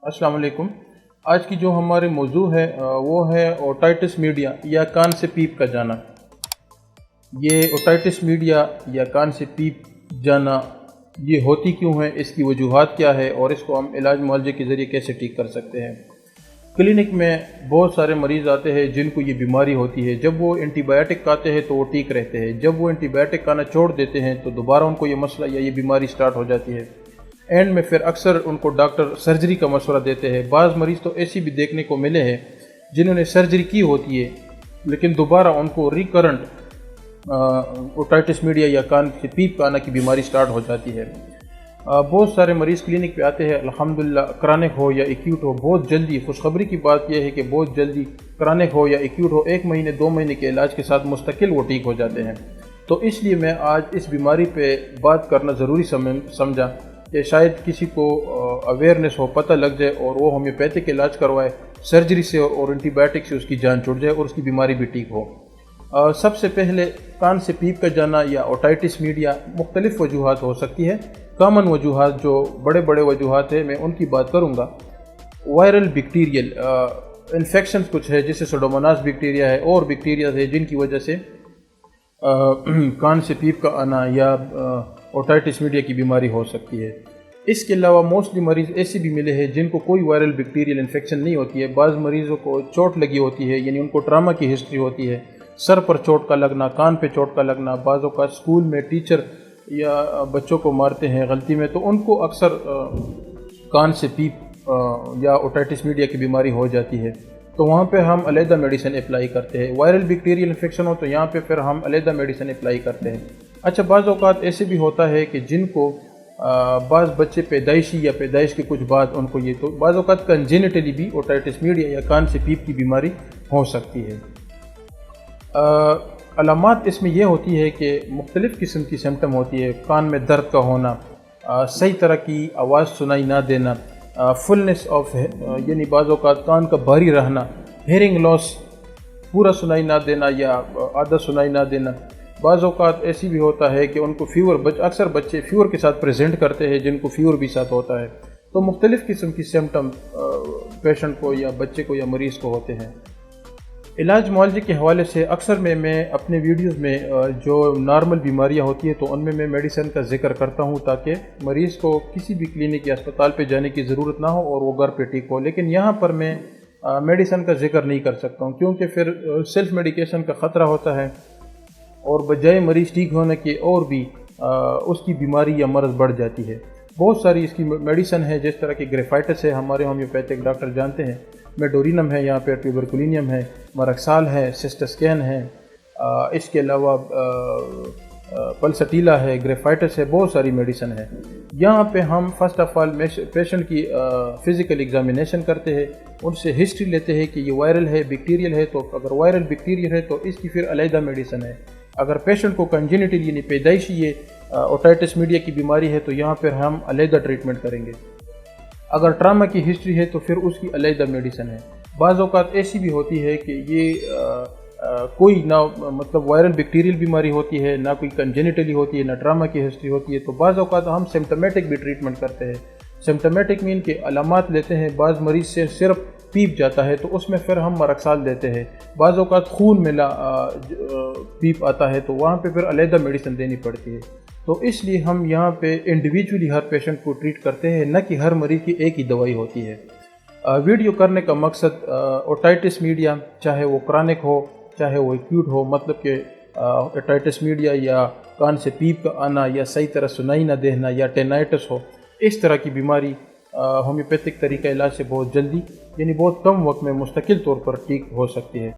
अस्सलाम वालेकुम। आज की जो हमारे मौजू है वो है ओटाइटिस मीडिया या कान से पीप का जाना। ये ओटाइटिस मीडिया या कान से पीप जाना ये होती क्यों है, इसकी वजूहात क्या है और इसको हम इलाज मुआवजे के ज़रिए कैसे ठीक कर सकते हैं। क्लिनिक में बहुत सारे मरीज़ आते हैं जिनको ये बीमारी होती है। जब वो एंटीबायोटिक खाते हैं तो वो ठीक रहते हैं, जब वो एंटीबायोटिक खाना छोड़ देते हैं तो दोबारा उनको ये मसला या ये बीमारी स्टार्ट हो जाती है। एंड में फिर अक्सर उनको डॉक्टर सर्जरी का मशवरा देते हैं। बाज़ मरीज़ तो ऐसी भी देखने को मिले हैं जिन्होंने सर्जरी की होती है लेकिन दोबारा उनको रिकरेंट ओटाइटिस मीडिया या कान से पीप आना की बीमारी स्टार्ट हो जाती है। बहुत सारे मरीज़ क्लिनिक पे आते हैं, अल्हम्दुलिल्लाह क्रॉनिक हो या एक्यूट हो, बहुत जल्दी खुशखबरी की बात यह है कि बहुत जल्दी क्रॉनिक हो या एक्यूट हो 1 महीने 2 महीने के इलाज के साथ मुस्तकिल वो ठीक हो जाते हैं। तो इसलिए मैं आज इस बीमारी पे बात करना ज़रूरी समझा कि शायद किसी को अवेयरनेस हो, पता लग जाए और वो होम्योपैथिक इलाज करवाए, सर्जरी से और एंटीबायोटिक से उसकी जान छूट जाए और उसकी बीमारी भी ठीक हो। सबसे पहले कान से पीप का जाना या ओटाइटिस मीडिया मुख्तलिफ वजूहात हो सकती है। कॉमन वजूहात जो बड़े बड़े वजूहात है मैं उनकी बात करूँगा। वायरल बैक्टीरियल इन्फेक्शन कुछ है जैसे सुडोमोनास बैक्टीरिया है और बैक्टीरिया है जिनकी वजह से कान से पीप का आना या ओटाइटिस मीडिया की बीमारी हो सकती है। इसके अलावा मोस्टली मरीज़ ऐसे भी मिले हैं जिनको कोई वायरल बैक्टीरियल इन्फेक्शन नहीं होती है। बाज़ मरीज़ों को चोट लगी होती है, यानी उनको ट्रामा की हिस्ट्री होती है, सर पर चोट का लगना, कान पे चोट का लगना, बाज़ों का स्कूल में टीचर या बच्चों को मारते हैं गलती में तो उनको अक्सर कान से पीप या ओटाइटिस मीडिया की बीमारी हो जाती है। तो वहाँ पे हम अलहदा मेडिसिन अप्लाई करते हैं। वायरल बैक्टीरियल इन्फेक्शन हो तो यहाँ पे फिर हम अलहदा मेडिसिन अप्लाई करते हैं। अच्छा, बाज़ औक़ात ऐसे भी होता है कि जिनको बाज़ बच्चे पैदाइशी या पैदाइश के कुछ बाद उनको ये तो बाज़ औक़ात कंजेनिटली भी ओटाइटिस मीडिया या कान से पीप की बीमारी हो सकती है। अलामात इसमें यह होती है कि मुख्तलिफ़ किस्म की सिम्टम होती है। कान में दर्द का होना, सही तरह की आवाज़ सुनाई ना देना, फुलनेस ऑफ यानी बाज़ औक़ात कान का भारी रहना, हेयरिंग लॉस, पूरा सुनाई ना देना या आधा सुनाई ना देना। बाज़ औक़ात ऐसी भी होता है कि उनको फीवर, अक्सर बच्चे फीवर के साथ प्रेजेंट करते हैं जिनको फीवर भी साथ होता है। तो मुख्तलिफ़ किस्म की सिम्टम पेशेंट को या बच्चे को या मरीज़ को होते हैं। इलाज मुआवजे के हवाले से अक्सर मैं अपने वीडियोस में जो नॉर्मल बीमारियां होती हैं तो उनमें मैं मेडिसिन का जिक्र करता हूं ताकि मरीज़ को किसी भी क्लिनिक या अस्पताल पे जाने की ज़रूरत ना हो और वो घर पे ठीक हो। लेकिन यहाँ पर मैं मेडिसिन का जिक्र नहीं कर सकता हूँ क्योंकि फिर सेल्फ मेडिकेशन का ख़तरा होता है और बजाय मरीज़ ठीक होने के और भी उसकी बीमारी या मर्ज़ बढ़ जाती है। बहुत सारी इसकी मेडिसिन है, जिस तरह की ग्रेफाइटिस है, हमारे होम्योपैथिक डॉक्टर जानते हैं, मेडोरिनम है, यहाँ पे ट्यूबरकुलिनियम है, मरक्साल है, सिस्टस्कैन है, इसके अलावा पल्सटीला है, ग्रेफाइटिस है, बहुत सारी मेडिसिन है। यहाँ पे हम फर्स्ट ऑफ ऑल पेशेंट की फ़िज़िकल एग्जामिनेशन करते हैं, उनसे हिस्ट्री लेते हैं कि ये वायरल है बैक्टीरियल है, तो अगर वायरल बैक्टीरियल है तो इसकी फिर अलहदा मेडिसिन है। अगर पेशेंट को कंजेनिटल यानी पैदाइशी ये ओटाइटिस मीडिया की बीमारी है तो यहाँ पर हम अलहदा ट्रीटमेंट करेंगे। अगर ट्रामा की हिस्ट्री है तो फिर उसकी अलहदा मेडिसिन है। बाज़ औक़ात ऐसी भी होती है कि ये कोई ना मतलब वायरल बैक्टीरियल बीमारी होती है, ना कोई कंजेनिटली होती है, ना ट्रामा की हिस्ट्री होती है, तो बाज़ औक़ात हम सिम्टमेटिक भी ट्रीटमेंट करते हैं। सिम्टमेटिक मीन के अलामात लेते हैं। बाज़ मरीज़ से सिर्फ पीप जाता है तो उसमें फिर हम मरक्साल देते हैं। बाज़ औक़ात खून मिला पीप आता है तो वहाँ पे फिर अलहदा मेडिसिन देनी पड़ती है। तो इसलिए हम यहाँ पे इंडिविजुअली हर पेशेंट को ट्रीट करते हैं, न कि हर मरीज़ की एक ही दवाई होती है। वीडियो करने का मकसद ओटाइटिस मीडिया चाहे वो क्रॉनिक हो चाहे वो एक्यूट हो, मतलब कि ओटाइटिस मीडिया या कान से पीप का आना या सही तरह सुनाई ना देना या टेनाइटिस हो, इस तरह की बीमारी होम्योपैथिक तरीका इलाज से बहुत जल्दी यानी बहुत कम वक्त में मुस्तकिल तौर पर ठीक हो सकती है।